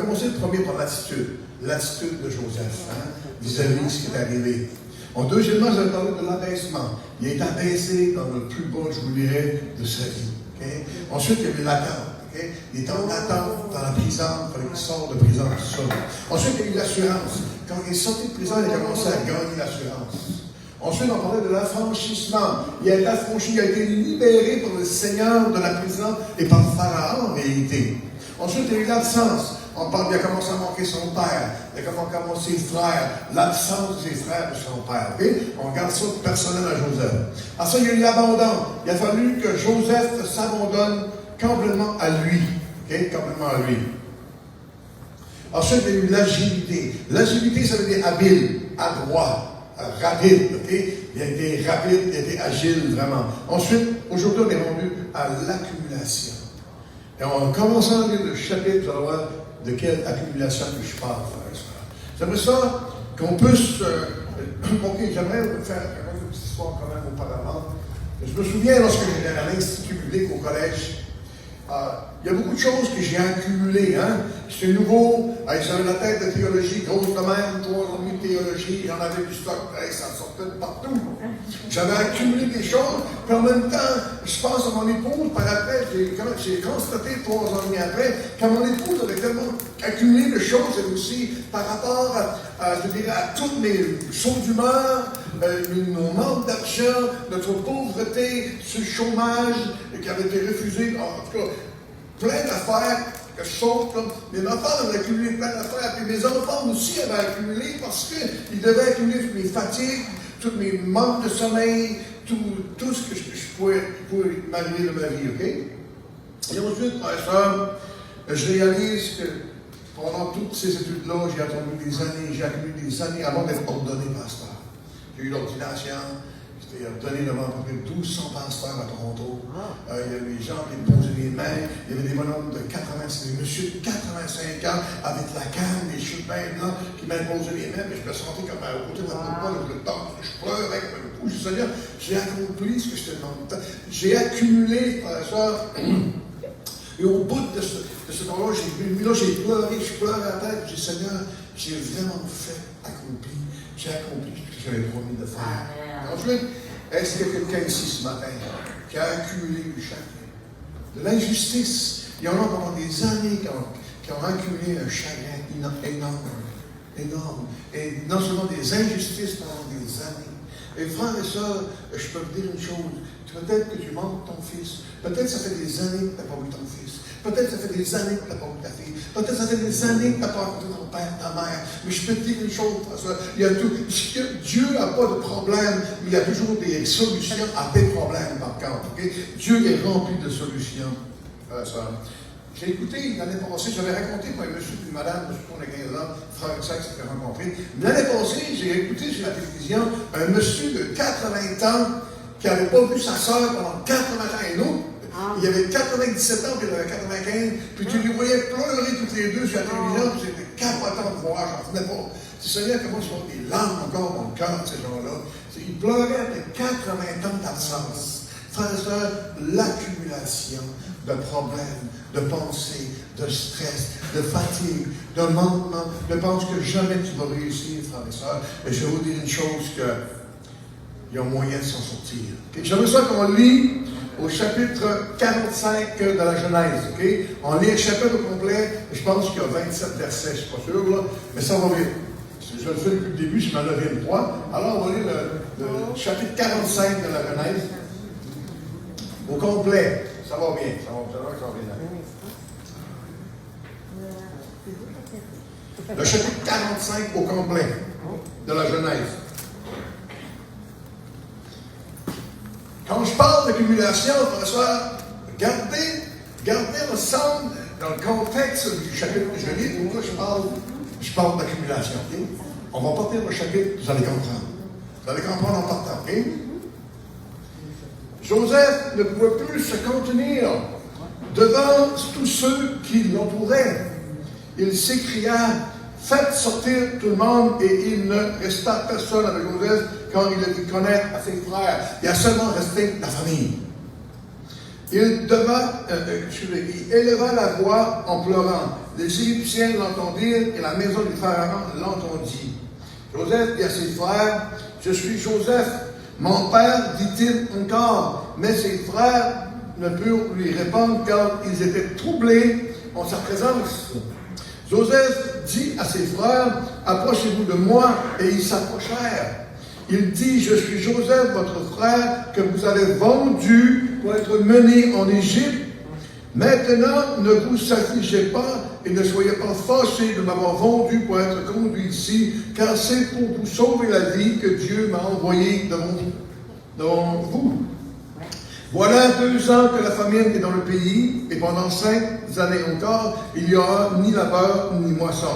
commencer le premier par l'attitude. L'attitude de Joseph, vis-à-vis de ce qui est arrivé. Deuxièmement, je vais parler de l'abaissement. Il est abaissé dans le plus bas, je vous dirais, de sa vie. Okay? Ensuite, il y a eu l'attente. Okay? Il est en attente dans la prison, il fallait qu'il sorte de prison, tout ça. Ensuite, il y a eu l'assurance. Quand il est sorti de prison, il a commencé à gagner l'assurance. Ensuite, on parlait de l'affranchissement. Il a été affranchi, il a été libéré par le Seigneur de la prison et par le Pharaon, en réalité. Ensuite, il y a eu l'absence. On parle, il a commencé à manquer son père, il a commencé à manquer ses frères, l'absence de ses frères et de son père. Okay? On regarde ça personnel à Joseph. Ensuite, il y a eu l'abandon. Il a fallu que Joseph s'abandonne complètement à lui. Okay? Complètement à lui. Ensuite, il y a eu l'agilité. L'agilité, ça veut dire habile, adroit, rapide. Okay? Il a été rapide, il a été agile, vraiment. Ensuite, aujourd'hui, on est rendu à l'accumulation. Et en commençant à lire le chapitre, vous allez voir de quelle accumulation que je parle, frère et soeur. J'aimerais ça qu'on puisse... ok, j'aimerais vous faire une petite histoire quand même auparavant. Je me souviens, lorsque j'étais à l'Institut public au collège, il y a beaucoup de choses que j'ai accumulées. J'étais nouveau, j'avais la tête de théologie, grosse de même, 3 ans de théologie, j'en avais du stock, ça sortait de partout. J'avais accumulé des choses, puis en même temps, je pense à mon épouse, par après, j'ai constaté 3 ans et demi après, que mon épouse avait tellement accumulé de choses, elle aussi, par rapport je dirais, à toutes mes sauts d'humeur, nos manques d'argent, notre pauvreté, ce chômage qui avait été refusé, en tout cas, plein d'affaires que je saute, mes enfants avaient accumulé plein d'affaires, puis mes enfants aussi avaient accumulé parce qu'ils devaient accumuler toutes mes fatigues, tous mes manques de sommeil, tout ce que je pouvais m'arriver de ma vie, ok? Et ensuite, par ça, je réalise que pendant toutes ces études-là, j'ai accumulé des années avant d'être ordonné pasteur. J'ai eu l'ordination. J'étais ordonné devant à peu près 1200 pasteurs à Toronto. Il y avait des gens qui me posaient les mains. Il y avait des bonhommes de 85, des messieurs de 85 ans avec la canne, des cheveux bien blancs qui m'imposaient les mains. Mais je me sentais comme à côté de la poule, je pleurais avec le pouce. Seigneur, j'ai accompli ce que je te demande. J'ai accumulé, frère et soeur. Et au bout de ce temps-là, j'ai pleuré, je pleure à la tête. J'ai dit, Seigneur, j'ai vraiment j'ai accompli ce que j'avais promis de faire. Ensuite, est-ce qu'il y a quelqu'un ici ce matin qui a accumulé du chagrin, de l'injustice? Il y en a pendant des années qui ont accumulé un chagrin énorme. Et non seulement des injustices pendant des années. Et frères et sœurs, je peux vous dire une chose. Peut-être que tu manques ton fils. Peut-être que ça fait des années que tu n'as pas vu ton fils. Peut-être que ça fait des années que tu n'as pas vu ta fille. Peut-être que ça fait des années que tu n'as pas rencontré ton père, ta mère. Mais je peux te dire une chose, frère, il y a tout. Dieu n'a pas de problème, mais il y a toujours des solutions à tes problèmes, par contre. Okay? Dieu est rempli de solutions. J'ai écouté l'année passée, j'avais raconté pour un monsieur et une madame, je pense, 15 ans, frère et sœur qui s'étaient rencontrés. L'année passée, j'ai écouté sur la télévision un monsieur de 80 ans qui n'avait pas vu sa sœur pendant 80 ans et nous. Il avait 97 ans, puis il avait 95, puis tu les voyais pleurer toutes les deux sur la télévision, puis c'était capotant de voir, j'en revenais pas. Tu savais comment ils ont des larmes encore dans le cœur de ces gens-là. Ils pleuraient après 80 ans d'absence. Frères et sœurs, l'accumulation de problèmes, de pensées, de stress, de fatigue, de manquement, de penser que jamais tu vas réussir, frères et sœurs. Et je vais vous dire une chose il y a moyen de s'en sortir. Okay? J'aimerais ça qu'on lit au chapitre 45 de la Genèse. Okay? On lit le chapitre au complet, je pense qu'il y a 27 versets, je ne suis pas sûr, là, mais ça va vite. Je le fais depuis le début, je m'en avais le droit. Alors on va lire le chapitre 45 de la Genèse. Au complet. Ça va bien. Ça va bien. Le chapitre 45 au complet de la Genèse. Quand je parle d'accumulation, professeur, gardez ensemble dans le contexte du chapitre que je lis, pourquoi je parle d'accumulation. Okay? On va partir le chapitre, vous allez comprendre. Vous allez comprendre en partant. Okay? Joseph ne pouvait plus se contenir devant tous ceux qui l'entouraient. Il s'écria, faites sortir tout le monde, et il ne resta personne avec Joseph quand il a dit connaître à ses frères. Il a seulement resté la famille. Il éleva la voix en pleurant. les Égyptiens l'entendirent et la maison du Pharaon l'entendit. Joseph dit à ses frères, je suis Joseph, mon père, dit-il encore, mais ses frères ne purent lui répondre car ils étaient troublés en sa présence. Joseph dit à ses frères, approchez-vous de moi, et ils s'approchèrent. Il dit, je suis Joseph, votre frère, que vous avez vendu pour être mené en Égypte. Maintenant, ne vous affligez pas et ne soyez pas fâchés de m'avoir vendu pour être conduit ici, car c'est pour vous sauver la vie que Dieu m'a envoyé devant vous. Voilà 2 ans que la famine est dans le pays, et pendant 5 années encore, il n'y aura ni labeur ni moisson.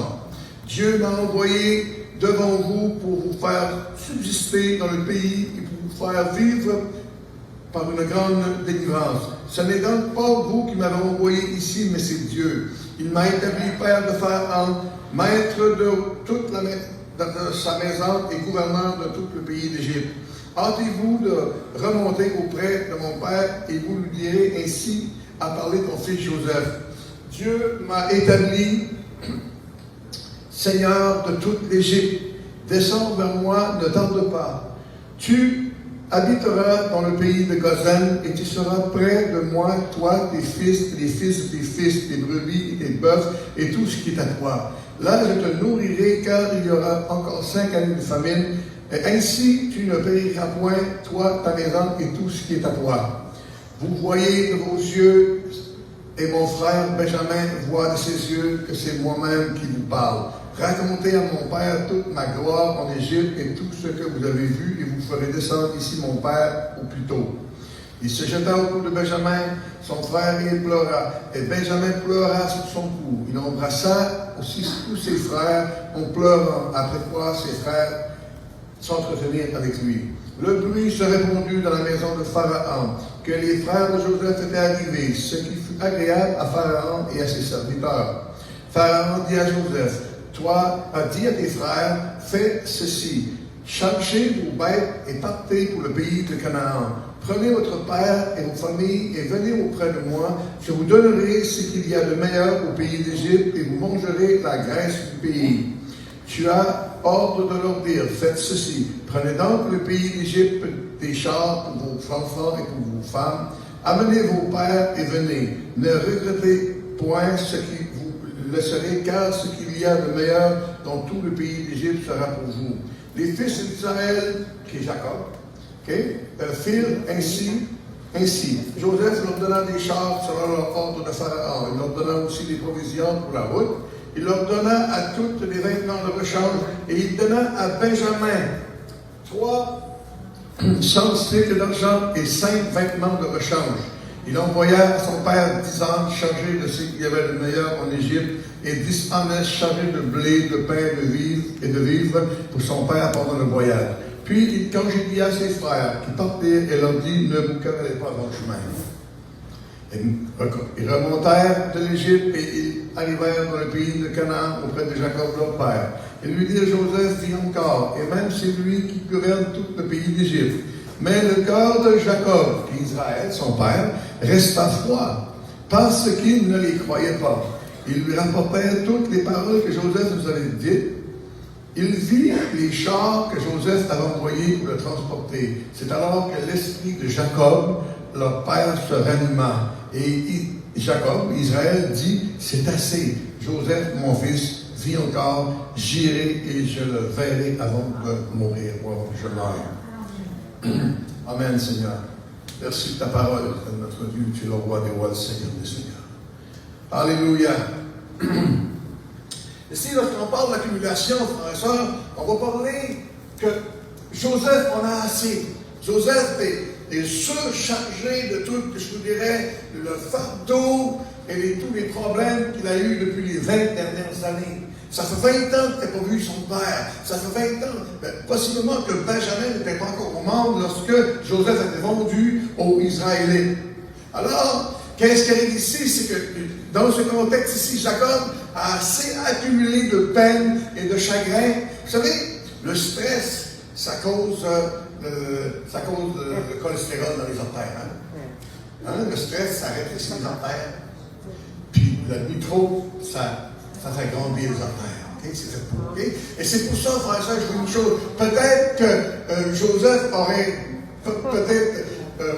Dieu m'a envoyé devant vous pour vous faire subsister dans le pays et pour vous faire vivre par une grande délivrance. Ce n'est donc pas vous qui m'avez envoyé ici, mais c'est Dieu. Il m'a établi père de Pharaon, maître de toute de sa maison et gouverneur de tout le pays d'Égypte. Hâtez-vous de remonter auprès de mon père et vous lui direz ainsi à parler ton fils Joseph. Dieu m'a établi Seigneur de toute l'Égypte. Descends vers moi, ne tarde pas. Tu habiteras dans le pays de Goshen et tu seras près de moi, toi, tes fils, les fils de tes fils, tes brebis et tes bœufs et tout ce qui est à toi. Là, je te nourrirai car il y aura encore 5 années de famine. Et ainsi, tu ne périras point, toi, ta maison et tout ce qui est à toi. Vous voyez de vos yeux, et mon frère Benjamin voit de ses yeux que c'est moi-même qui vous parle. Racontez à mon père toute ma gloire en Égypte et tout ce que vous avez vu, et vous ferez descendre ici mon père au plus tôt. Il se jeta au cou de Benjamin, son frère, et il pleura. Et Benjamin pleura sur son cou. Il embrassa aussi tous ses frères en pleurant. Après quoi, ses frères s'entretenirent avec lui. Le bruit se répandit dans la maison de Pharaon, que les frères de Joseph étaient arrivés, ce qui fut agréable à Pharaon et à ses serviteurs. Pharaon dit à Joseph, toi, dis à tes frères, fais ceci, chargez vos bêtes et partez pour le pays de Canaan. Prenez votre père et vos familles et venez auprès de moi. Je vous donnerai ce qu'il y a de meilleur au pays d'Égypte et vous mangerez la graisse du pays. Tu as ordre de leur dire, faites ceci. Prenez donc le pays d'Égypte des chars pour vos enfants et pour vos femmes. Amenez vos pères et venez. Ne regrettez point ce qui vous laisserez, car ce qu'il y a de meilleur dans tout le pays d'Égypte sera pour vous. Les fils d'Israël, qui est Jacob, firent ainsi. Joseph leur donna des chars selon leur ordre de Pharaon. Il leur donna aussi des provisions pour la route. Il leur donna à toutes les vêtements de rechange et il donna à Benjamin 300 cycles d'argent et 5 vêtements de rechange. Il envoya à son père 10 ânes chargés de ce qu'il y avait de meilleur en Égypte et 10 ânes chargés de blé, de pain, de vivres pour son père pendant le voyage. Puis il congédia ses frères qui partirent et leur dit, ne vous querellez pas dans le chemin. Ils remontèrent de l'Égypte et ils arrivèrent dans le pays de Canaan auprès de Jacob leur père. Ils lui dirent, Joseph vit encore, et même c'est lui qui gouverne tout le pays d'Égypte. Mais le cœur de Jacob, Israël, son père, resta froid, parce qu'il ne les croyait pas. Ils lui rapportèrent toutes les paroles que Joseph nous avait dites. Il vit les chars que Joseph avait envoyés pour le transporter. C'est alors que l'esprit de Jacob, leur père, se ranima. Et Jacob, Israël, dit, c'est assez. Joseph, mon fils, vit encore. J'irai et je le verrai avant de mourir. Moi, je meurs. Amen, Seigneur. Merci de ta parole, notre Dieu. Tu es le roi des rois, le Seigneur des seigneurs. Alléluia. Ici, lorsqu'on parle d'accumulation, frères et sœurs, on va parler que Joseph en a assez. Joseph est surchargé de tout, je vous dirais, le fardeau et tous les problèmes qu'il a eus depuis les 20 dernières années. Ça fait 20 ans qu'il n'a pas vu son père. Ça fait 20 ans, possiblement que Benjamin n'était pas encore au monde lorsque Joseph a été vendu aux Israélites. Alors, qu'est-ce qui arrive ici? C'est que dans ce contexte ici, Jacob a assez accumulé de peine et de chagrin. Vous savez, le stress, ça cause le cholestérol dans les artères. Le stress, ça rétrécit les artères. Puis la nuit trop, ça ça fait grandir les artères. Okay? C'est fait pour. Okay? Et c'est pour ça, frère et soeur, je vous dis une chose. Peut-être que Joseph aurait peut-être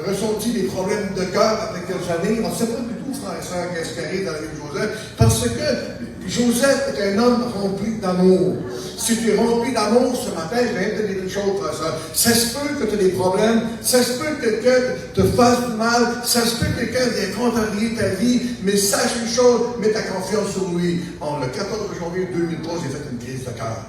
ressenti des problèmes de cœur après quelques années. On ne sait pas du tout, frère et soeur, qu'est-ce qui arrive dans la vie de Joseph. Parce que Joseph est un homme rempli d'amour. Si tu es rempli d'amour ce matin, je vais te dire une chose, frère et soeur. Ça se peut que tu aies des problèmes, ça se peut que quelqu'un te fasse du mal, ça se peut que quelqu'un vienne contrarier ta vie, mais sache une chose, mets ta confiance sur lui. Le 14 janvier 2003, j'ai fait une crise de cœur.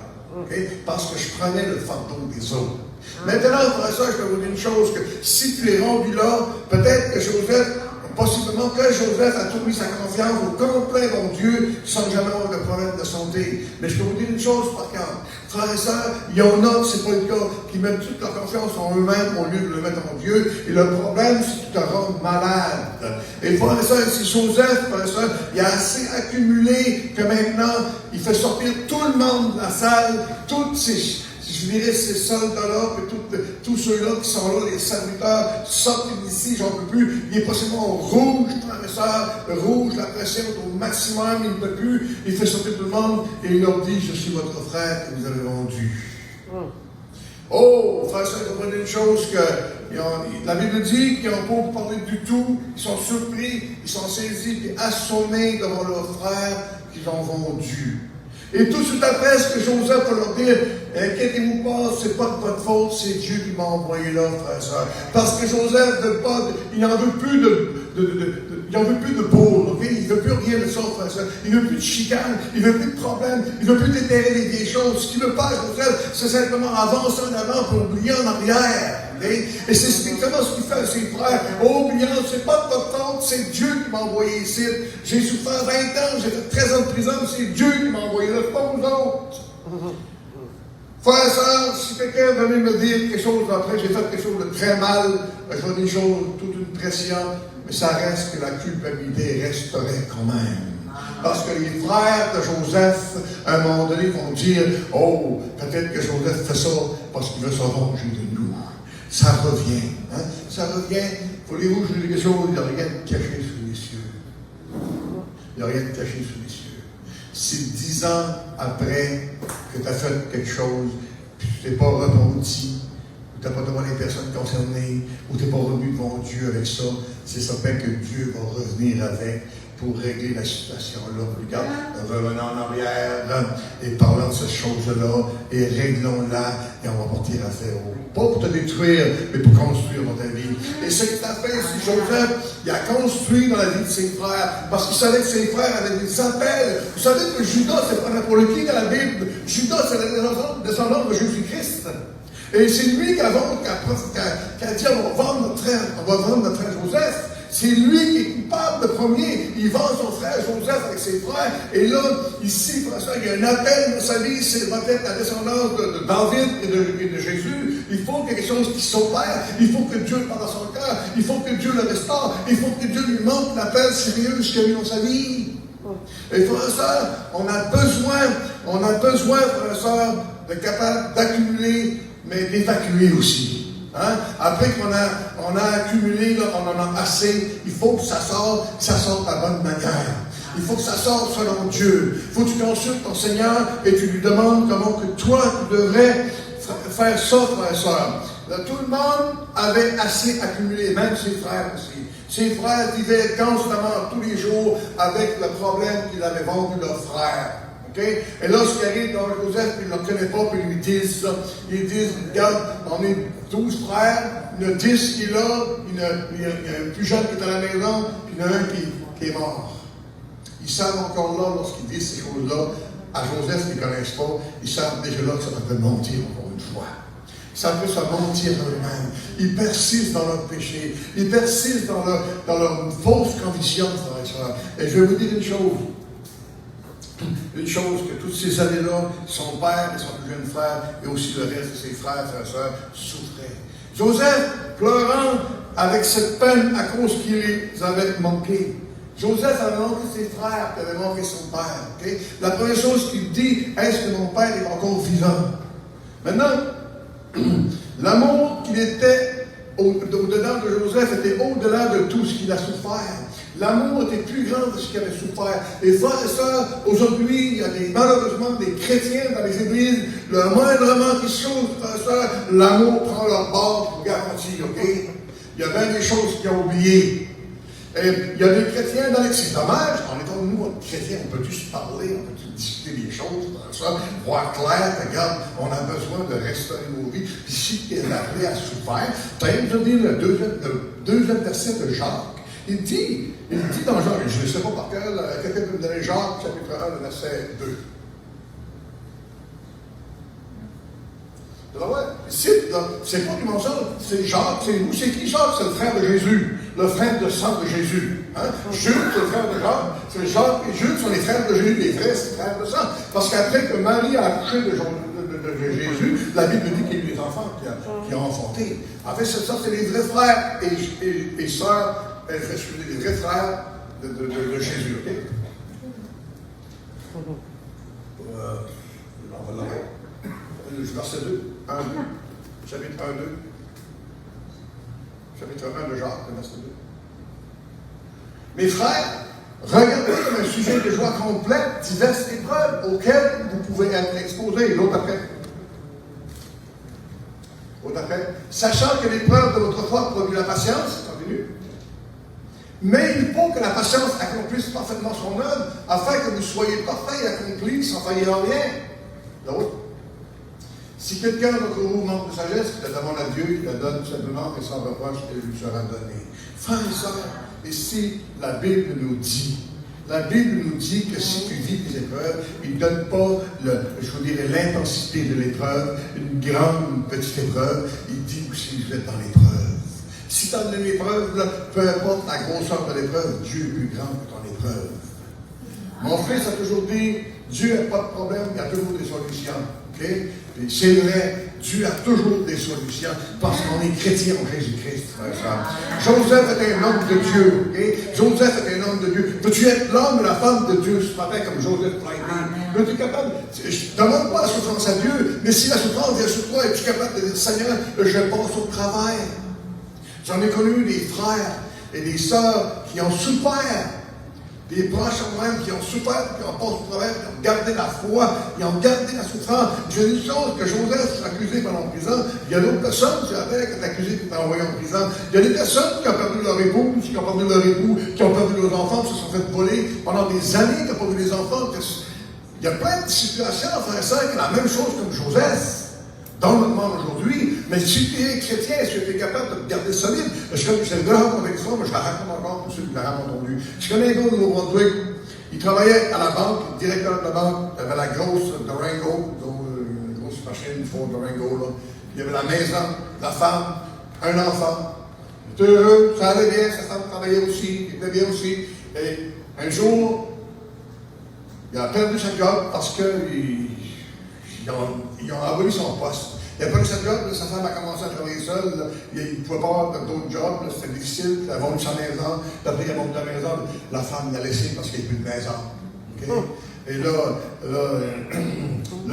Okay? Parce que je prenais le fardeau des autres. Maintenant, frère et soeur, je vais vous dire une chose, que si tu es rendu là, peut-être que Joseph, possiblement que Joseph a tout mis sa confiance au complet dans Dieu sans jamais avoir de problème de santé. Mais je peux vous dire une chose par contre. Frères et sœurs, il y en a, c'est pas le cas, qui mettent toute leur confiance en eux-mêmes au lieu de le mettre en Dieu. Et le problème, c'est qu'ils te rendent malade. Et frères et sœurs, c'est Joseph, frères et sœurs, il a assez accumulé que maintenant, il fait sortir tout le monde de la salle, toutes ces... Je dirais ces soldats-là, que tous ceux-là qui sont là, les serviteurs, sortent d'ici, j'en peux plus. Il est possiblement rouge, professeur, rouge, la pression est au maximum, il ne peut plus. Il fait sortir tout le monde et il leur dit, je suis votre frère que vous avez vendu. Oh, frère, ça, comprenez une chose que la Bible dit qu'ils n'ont pas parlé du tout, ils sont surpris, ils sont saisis et assommés devant leurs frères qu'ils ont vendus. Et tout de suite après, ce que Joseph va leur dire, inquiétez-vous pas, c'est pas de votre faute, c'est Dieu qui m'a envoyé là, frère et soeur. Parce que Joseph, il n'en veut plus il n'en veut plus de bourre, okay? Il ne veut plus rien de ça, frère et soeur. Il ne veut plus de chicane, il ne veut plus de problème, il ne veut plus déterrer les vieilles choses. Ce qu'il veut pas, Joseph, c'est simplement avancer en avant pour oublier en arrière. Okay? Et c'est strictement ce qu'il fait à ses frères. Oh, oubliant, c'est pas de votre faute, c'est Dieu qui m'a envoyé ici. J'ai souffert 20 ans, j'ai fait 13 ans de prison, c'est Dieu qui m'a envoyé là, c'est pas vous autres. Frère et sœur, si quelqu'un venait me dire quelque chose après, j'ai fait quelque chose de très mal, je vais dire une chose, toute une pression, mais ça reste que la culpabilité resterait quand même. Parce que les frères de Joseph, à un moment donné, vont dire, oh, peut-être que Joseph fait ça parce qu'il veut se venger de nous. Ça revient. Hein? Ça revient. Voulez-vous, je vous dis quelque chose, il n'y a rien de caché sous les cieux. Il n'y a rien de caché sous les cieux. Si 10 ans après que tu as fait quelque chose, puis tu n'es pas repenti, ou tu n'as pas demandé les personnes concernées, ou tu n'es pas revenu devant Dieu avec ça, c'est certain que Dieu va revenir avec pour régler la situation-là. Regarde, revenons en arrière et parlons de cette chose-là et réglons-la et on va partir à zéro. Pas pour te détruire, mais pour construire dans ta vie. Et ce qu'il a fait, c'est Joseph, il a construit dans la vie de ses frères parce qu'il savait que ses frères avaient des appels. Vous savez que Judas, c'est pas n'importe qui dans la Bible. Judas, c'est le descendant de Jésus-Christ. Et c'est lui qui a dit on va vendre notre frère Joseph. C'est lui qui est coupable le premier. Il vend son frère Joseph avec ses frères. Et là, ici, François, il y a un appel dans sa vie. C'est peut-être la descendance de David et de Jésus. Il faut quelque chose qui s'opère. Il faut que Dieu parle à son cœur. Il faut que Dieu le restaure. Il faut que Dieu lui montre l'appel sérieux de ce qu'il a mis dans sa vie. Et frère et sœur, on a besoin, frère et sœur, d'être capable d'accumuler, mais d'évacuer aussi. Hein? Après qu'on a accumulé, là, on en a assez, il faut que ça sorte de la bonne manière. Il faut que ça sorte selon Dieu. Il faut que tu consultes ton Seigneur et tu lui demandes comment que toi, tu devrais faire ça, frère et sœur. Tout le monde avait assez accumulé, même ses frères aussi. Ses frères vivaient constamment, tous les jours, avec le problème qu'ils avaient vendu leur frère. Okay? Et là, ce qui arrive dans Joseph, ils ne le connaissent pas, puis ils disent, regarde, on est 12 frères, il y en a 10 qui est là, il y a un plus jeune qui est à la maison, puis il y en a un qui est mort. Ils savent encore là, lorsqu'ils disent ces choses-là, à Joseph, ils ne connaissent pas, ils savent déjà là que ça peut mentir encore une fois. Ça peut se mentir dans eux-mêmes. Ils persistent dans leur péché. Ils persistent dans leur fausse conviction, frère et sœur. Et je vais vous dire une chose que toutes ces années-là, son père et son plus jeune frère, et aussi le reste de ses frères et sœurs, souffraient. Joseph, pleurant avec cette peine à cause qu'il les avait manqués. Joseph avait manqué ses frères, qui avait manqué son père. Okay? La première chose qu'il dit, est-ce que mon père est encore vivant? Maintenant, l'amour qu'il était au-dedans de Joseph était au-delà de tout ce qu'il a souffert. L'amour était plus grand de ce qu'il avait souffert. Et frères et sœurs, aujourd'hui, il y a malheureusement des chrétiens dans les églises, le moindrement qui souffrent, frères et sœurs, l'amour prend leur bord pour garantir, OK? Il y a bien des choses qu'ils ont oubliées. Et il y a des chrétiens dans les... C'est dommage, en étant nous, chrétiens, on peut tous se parler, on peut tous discuter des choses, ça, voir clair, regarde, on a besoin de restaurer nos vies. Puis si tu es appelé à souffrir, tu as nous dire le deuxième verset de Jacques. Il dit dans Jacques, je ne sais pas par cœur, quelqu'un peut me donner Jacques, chapitre 1, le verset 2. C'est pas du mensonge, c'est Jacques, c'est nous, c'est qui Jacques? C'est le frère de Jésus, le frère de sang de Jésus. Hein? Jude, c'est le frère de Jacques, c'est Jacques et Jude sont les frères de Jésus, les vrais frères de sang. Parce qu'après que Marie a accouché de Jésus, la Bible dit qu'il y a eu des enfants qui ont enfanté. En fait, ça, c'est les vrais frères et sœurs, les vrais frères de Jésus, OK? On va l'arrêter. Verset 2, 1, 2, chapitre 1, 2, chapitre 1 de Jacques, verset 2. Mes frères, regardez comme un sujet de joie complète diverses épreuves auxquelles vous pouvez être exposés. L'autre après. Sachant que l'épreuve de votre foi produit la patience, continue. Mais il faut que la patience accomplisse parfaitement son œuvre, afin que vous soyez parfaits et accomplis sans faillir en rien. L'autre. Si quelqu'un d'entre vous manque de sagesse, qu'il la demande à Dieu, il la donne simplement et sans reproche, et lui sera donnée. Frères et sœurs, ici, la Bible nous dit que si tu vis des épreuves, il ne donne pas, l'intensité de l'épreuve, une grande ou une petite épreuve, il dit aussi vous êtes dans l'épreuve. Si tu as une épreuve, peu importe la grosseur de l'épreuve, Dieu est plus grand que ton épreuve. Mon fils a toujours dit, Dieu n'a pas de problème, il y a toujours des solutions. Okay? Et c'est vrai, Dieu a toujours des solutions parce qu'on est chrétien en Jésus-Christ. Joseph était un homme de Dieu. Okay? Joseph était un homme de Dieu. Peux-tu être l'homme ou la femme de Dieu ce matin comme Joseph l'a été? Peux-tu être capable? Je ne demande pas la souffrance à Dieu, mais si la souffrance vient sur toi, es-tu capable de dire, Seigneur, je passe au travail. J'en ai connu des frères et des sœurs qui ont souffert. Des proches eux-mêmes qui ont souffert, qui ont passé au travail, qui ont gardé la foi, qui ont gardé la souffrance. Je dis une chose, que Joseph soit accusé pendant en prison, il y a d'autres personnes sur la terre qui sont accusées qui sont envoyées en prison. Il y a des personnes qui ont perdu leur épouse, qui ont perdu leur époux, qui ont perdu leurs enfants, qui se sont fait voler pendant des années, qui ont perdu des enfants. Il y a plein de situations, frère et sœur, qui est la même chose comme Joseph. Dans le monde aujourd'hui, mais si tu es chrétien, est-ce que tu es capable de te garder solide? Je le grave avec ça, mais je la raconte encore pour ceux qui l'ont entendu. Je connais un gars au Nouveau-Brunswick, il travaillait à la banque, directeur de la banque, il avait la grosse Durango, une grosse machine Ford Durango, là. Il y avait la maison, la femme, un enfant. Il était heureux, ça allait bien, sa femme travaillait aussi, il était bien aussi. Et un jour, il a perdu sa job parce qu'ils ont aboli son poste. Il a perdu sa job, sa femme a commencé à travailler seule. Il ne pouvait pas avoir d'autres jobs, c'était difficile. Elle a vendu sa maison, après il a vendu la maison. La femme l'a laissé parce qu'il n'y a plus de maison. Okay? Et là,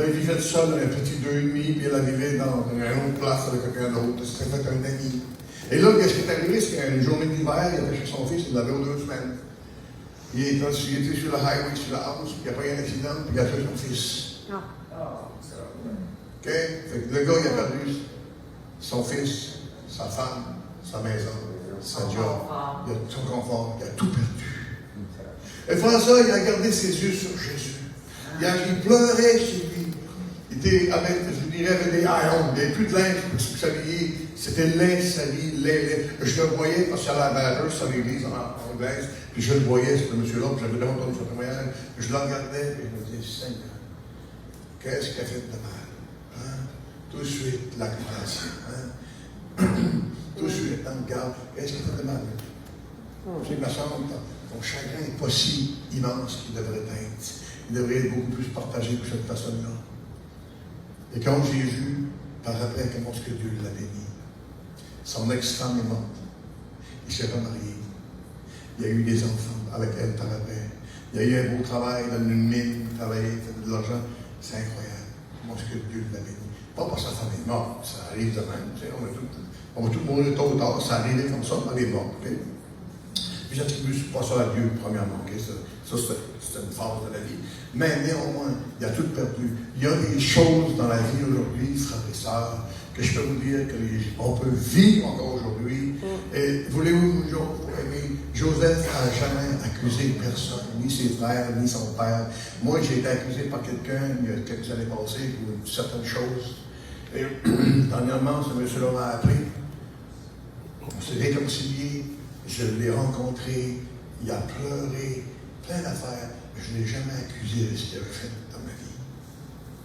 il vivait tout seul dans un petit 2,5, puis elle vivait dans une autre place avec quelqu'un d'autre. C'était fait un ami. Et là, qu'est-ce qui est arrivé? C'est qu'une journée d'hiver, il était chez son fils, il l'avait aux 2 semaines. Il était sur le highway, sur la house, puis il a pris un accident, puis il a tué son fils. OK? Fait que le gars, il a perdu son fils, sa femme, sa maison, sa job, il a son confort, il a tout perdu. Et François, il a gardé ses yeux sur Jésus. Il pleurait chez lui. Il était avec, je dirais, avec des haillons, il n'y avait plus de linge pour s'habiller. C'était laid, sali, laid. Je le voyais parce qu'il y a la barreuse sur l'église en anglaise, puis je le voyais, ce monsieur-là, puis j'avais déjà entendu son témoignage. Je le regardais, et je me disais, Seigneur, qu'est-ce qu'il a fait de mal? Hein? Tout de suite, la compassion. Hein? Tout de suite, en garde, qu'est-ce qu'il a fait de mal? Tu sais, ma soeur, ton chagrin n'est pas si immense qu'il devrait être. Il devrait être beaucoup plus partagé que cette personne-là. Et quand Jésus, par après, comment est-ce que Dieu l'a béni? Son ex-femme est morte. Il s'est remarié. Il a eu des enfants avec elle par après. Il a eu un beau travail dans une mine, travaillé, fait de l'argent. C'est incroyable. comment est-ce que Dieu l'a béni? Pas parce que sa femme est morte, ça arrive de même. Tu sais, on va tous mourir tôt ou tard, ça arrive comme ça, on est mort. Okay? Puis j'attribue pas ça à Dieu, premièrement. Okay? Ça c'est une phase de la vie. Mais néanmoins, il y a tout perdu. Il y a des choses dans la vie aujourd'hui, frères et sœurs, que je peux vous dire qu'on peut vivre encore aujourd'hui. Et voulez-vous aimer? Joseph n'a jamais accusé personne, ni ses frères, ni son père. Moi, j'ai été accusé par quelqu'un il y a quelques années passées pour certaines choses. Et dernièrement, ce monsieur-là m'a appelé. On s'est réconcilié. Je l'ai rencontré. Il a pleuré. Plein d'affaires. Je ne l'ai jamais accusé de ce qu'il avait fait dans ma vie.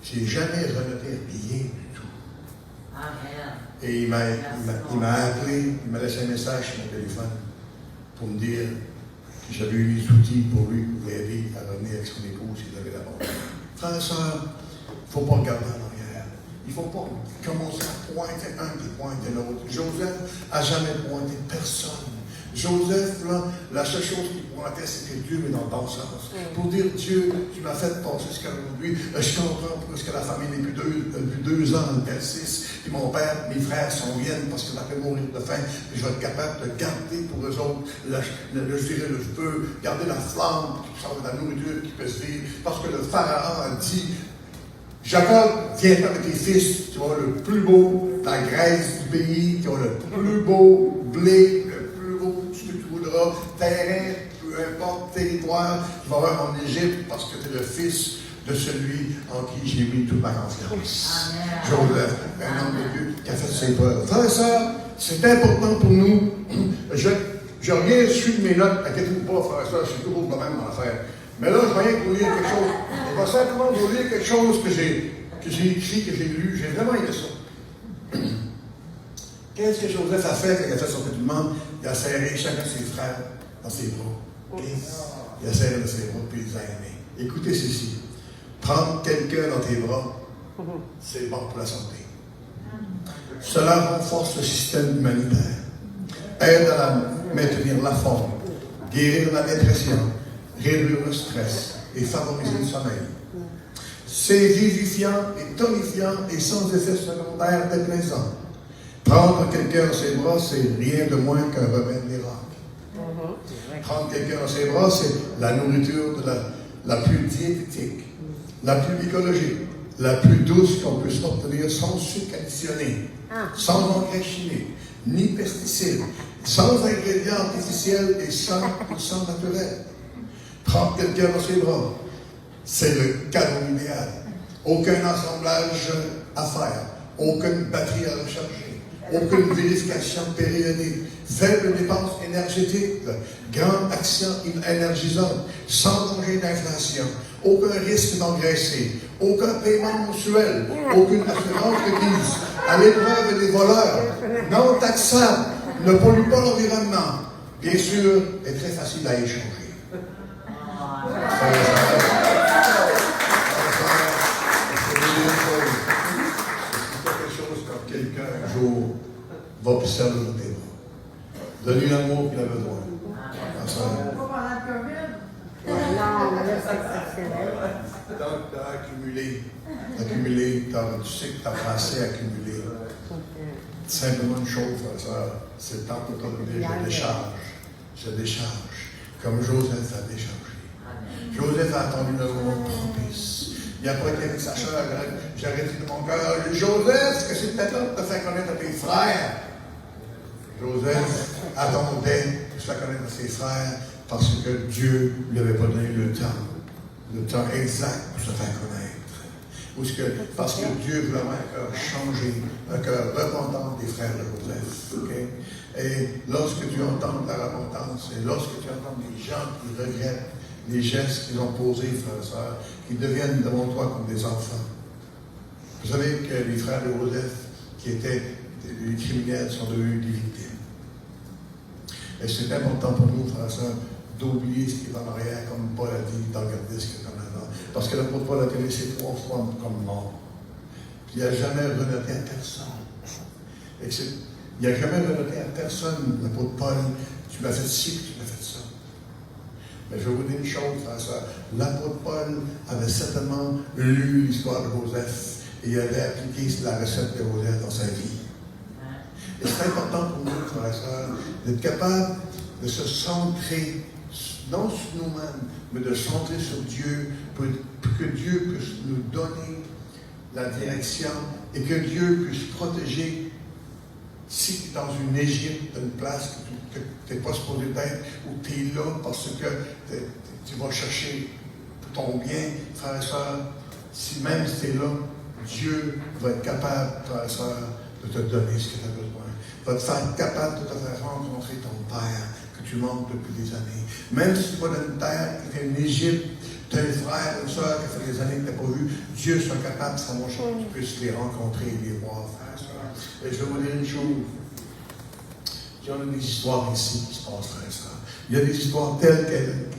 Je n'ai jamais renoté rien du tout. Amen. Et il m'a appelé, il m'a laissé un message sur mon téléphone pour me dire que j'avais eu les outils pour lui, pour l'aider à revenir avec son épouse s'il avait la bonne. Frères et sœurs, il ne faut pas regarder en arrière. Il ne faut pas commencer à pointer un qui pointe l'autre. Joseph n'a jamais pointé personne. Joseph, là, la seule chose qu'il pointait, c'est que Dieu est dans le bon sens. Pour dire, Dieu, tu m'as fait passer jusqu'à aujourd'hui. Je comprends pourquoi la famille n'est plus 2 ans dans le Persis. Puis mon père, mes frères s'en viennent parce que m'appelle mourir de faim. Puis je vais être capable de garder pour eux autres, je dirais, le feu, garder la flamme, la nourriture qui peut se vivre. Parce que le Pharaon a dit, Jacob, viens avec tes fils, tu vas le plus beau, la graisse du pays, tu as le plus beau blé, terrain, peu importe, territoire, tu vas avoir en Égypte parce que tu es le fils de celui en qui j'ai mis toute ma confiance. Joseph, un homme de Dieu qui a fait ses preuves. Frères et sœurs, c'est important pour nous. Je reviens sur mes notes, inquiétez-vous pas, frères et sœurs, je suis toujours le même dans l'affaire. Mais là, je viens vous lire quelque chose. Je vais simplement vous lire quelque chose que j'ai écrit, que j'ai lu. J'ai vraiment aimé ça. Qu'est-ce que Joseph a fait quand il a fait sortir tout le monde? Il a serré chacun de ses frères dans ses bras. Okay? Il a serré dans ses bras, puis il les a aimés. Écoutez ceci. Prendre quelqu'un dans tes bras, c'est bon pour la santé. Cela renforce le système humanitaire, aide à maintenir la forme, guérir la dépression, réduire le stress et favoriser le sommeil. C'est vivifiant et tonifiant et sans effet secondaire déplaisant. Prendre quelqu'un dans ses bras, c'est rien de moins qu'un remède miracle. Prendre quelqu'un dans ses bras, c'est la nourriture la plus diététique, la plus écologique, la plus douce qu'on puisse obtenir sans sucre additionné, sans engrais chimiques, ni pesticides, sans ingrédients artificiels et 100% naturels. Prendre quelqu'un dans ses bras, c'est le cadeau idéal. Aucun assemblage à faire, aucune batterie à recharger. Aucune vérification périodique, faible dépense énergétique, grande action énergisante, sans danger d'inflation, aucun risque d'engraisser, aucun paiement mensuel, aucune assurance requise, à l'épreuve des voleurs, non taxable, ne pollue pas l'environnement, bien sûr, est très facile à échanger. Quelqu'un un jour va plus servir dans tes bras. Donne-lui l'amour qu'il a besoin. Pas pendant la COVID. Non, mais là, c'est exceptionnel. Donc, tu as accumulé, tu sais que tu as assez accumulé. Simplement une chose, ça, c'est le temps que je décharge. Comme Joseph a déchargé. Joseph a attendu le moment propice. Il n'a pas été avec sa soeur, j'aurais dit de mon cœur, Joseph, est-ce que c'est peut-être là de te faire connaître à tes frères? Joseph attendait de se faire connaître à ses frères parce que Dieu ne lui avait pas donné le temps exact pour se faire connaître. Parce que Dieu voulait avoir un cœur changé, un cœur repentant des frères de Joseph. Okay? Et lorsque tu entends la repentance, et lorsque tu entends des gens qui regrettent les gestes qu'ils ont posés, frères et sœurs, qui deviennent devant toi comme des enfants. Vous savez que les frères de Joseph, qui étaient des criminels, sont devenus des victimes. Et c'est important pour nous, frères et sœurs, d'oublier ce qui est en arrière, comme Paul a dit, d'en garder ce qui est en avant. Parce que l'apôtre Paul a été laissé 3 fois comme mort. Puis il n'a jamais renoté à personne. Il n'a jamais renoté à personne, l'apôtre Paul, tu m'as fait ci, tu m'as fait ça. Mais je vais vous dire une chose, frère et sœur. L'apôtre Paul avait certainement lu l'histoire de Joseph. Et il avait appliqué la recette de Joseph dans sa vie. Et c'est important pour nous, frères et sœurs, d'être capable de se centrer, non sur nous-mêmes, mais de se centrer sur Dieu, pour que Dieu puisse nous donner la direction et que Dieu puisse protéger. Si tu es dans une Égypte, une place que tu n'es pas supposé être, ou tu es là parce que tu vas chercher ton bien, frère et soeur, si même si tu es là, Dieu va être capable, frère et soeur, de te donner ce que tu as besoin. Va te faire capable de te faire rencontrer ton Père que tu manques depuis des années. Même si tu vas dans une terre qui est une Égypte, tu as un frère, une soeur qui fait des années que tu n'as pas vu, Dieu sera capable, ça va que tu puisses les rencontrer et les voir, frère et soeur. Et je vais vous dire une chose. Il y a des histoires ici qui se passent, frère et soeur. Il y a des histoires telles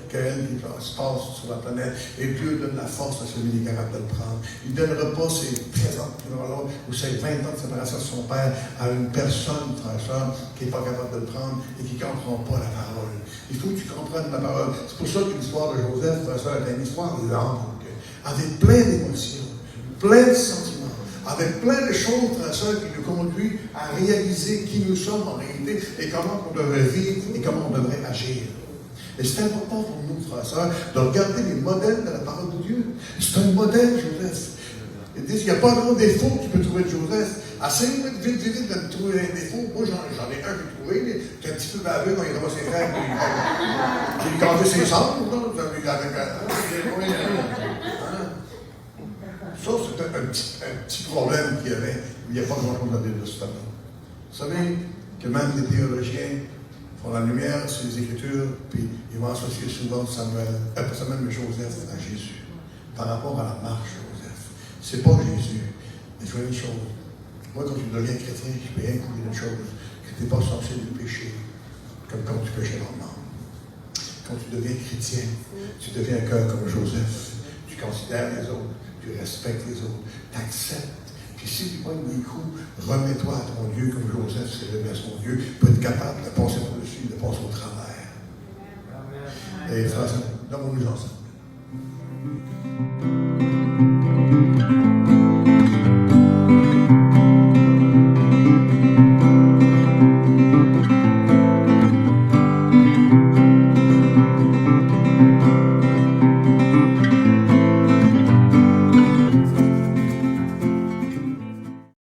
qu'elles qui se passent sur la planète. Et Dieu donne la force à celui qui est capable de le prendre. Il ne donnera pas ses 13 ans ou ses 20 ans de séparation de son père à une personne, frère et soeur, qui n'est pas capable de le prendre et qui ne comprend pas la parole. Il faut que tu comprennes la parole. C'est pour ça que l'histoire de Joseph, frère et soeur, est une histoire longue, avec plein d'émotions, plein de sentiments, avec plein de choses, frère et soeur, qui nous conduisent à réaliser qui nous sommes en réalité et comment on devrait vivre et comment on devrait agir. Et c'est important pour nous, frère et soeur, de regarder les modèles de la parole de Dieu. C'est un modèle, Joseph. Ils disent qu'il n'y a pas grand défaut que tu peux trouver de Joseph. Assez vite de trouver un défaut. Moi, j'en ai un que j'ai trouvé, qui est un petit peu baveux quand il a ses frères, qui lui cantait ses cendres. Ça, c'était un petit problème qu'il y avait. Il n'y a pas grand-chose à dire de ce temps-là. Vous savez que même les théologiens font la lumière sur les Écritures, puis ils vont associer souvent Samuel, même Joseph à Jésus, par rapport à la marche de Joseph. C'est pas Jésus. Mais je vois une chose. Moi, quand tu deviens chrétien, je peux inclure une chose, que tu n'es pas censé de pécher, comme quand tu péchais dans le monde. Quand tu deviens chrétien, tu deviens un cœur comme Joseph. Tu considères les autres. Tu respectes les autres, tu acceptes. Puis si tu pognes des coups, remets-toi à ton Dieu comme Joseph s'est levé à son Dieu pour être capable de passer par-dessus, de passer au travers. Et frère, donne-nous ensemble.